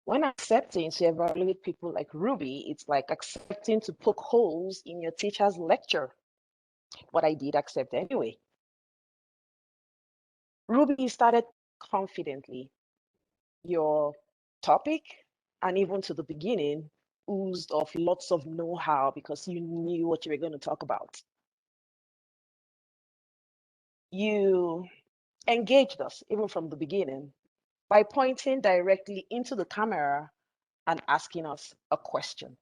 When accepting to evaluate people like Ruby, it's like accepting to poke holes in your teacher's lecture. But I did accept anyway. Ruby started confidently. Your topic, and even to the beginning, oozed of lots of know-how because you knew what you were going to talk about. You engaged us even from the beginning by pointing directly into the camera and asking us a question.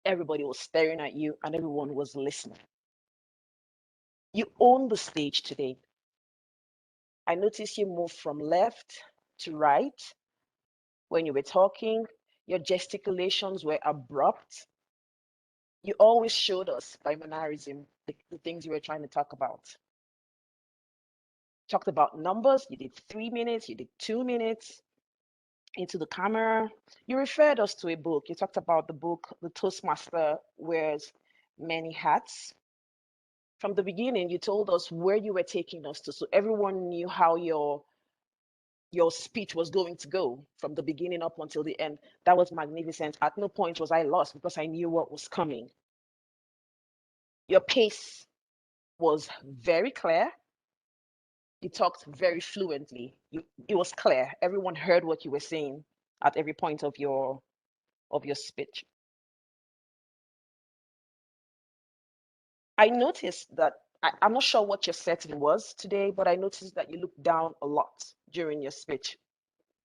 Everybody was staring at you and everyone was listening. You own the stage today. I noticed you moved from left to right when you were talking. Your gesticulations were abrupt. You always showed us by mannerism the things you were trying to talk about. Talked about numbers. You did 3 minutes, you did 2 minutes into the camera. You referred us to a book. You talked about the book, The Toastmaster Wears Many Hats. From the beginning, you told us where you were taking us to, so everyone knew how your speech was going to go from the beginning up until the end. That was magnificent. At no point was I lost because I knew what was coming. Your pace was very clear. You talked very fluently. It was clear. Everyone heard what you were saying at every point of your speech. I noticed that I'm not sure what your setting was today, but I noticed that you looked down a lot during your speech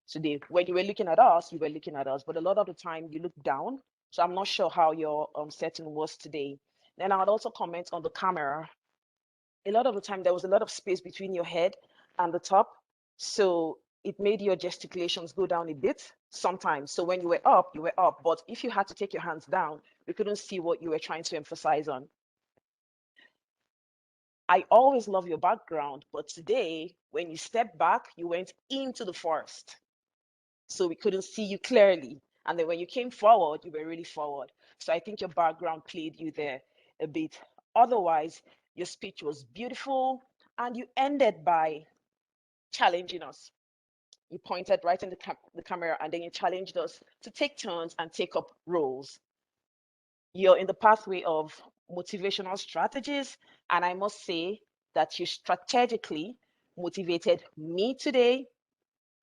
today. When you were looking at us, you were looking at us, but a lot of the time you looked down. So I'm not sure how your setting was today. Then I would also comment on the camera. A lot of the time there was a lot of space between your head and the top. So it made your gesticulations go down a bit sometimes. So when you were up, you were up. But if you had to take your hands down, we couldn't see what you were trying to emphasize on. I always love your background, but today, when you stepped back, you went into the forest. So we couldn't see you clearly. And then when you came forward, you were really forward. So I think your background played you there a bit. Otherwise, your speech was beautiful, and you ended by challenging us. You pointed right in the camera, and then you challenged us to take turns and take up roles. You're in the pathway of motivational strategies, and I must say that you strategically motivated me today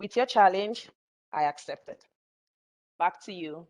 with your challenge. I accepted. Back to you.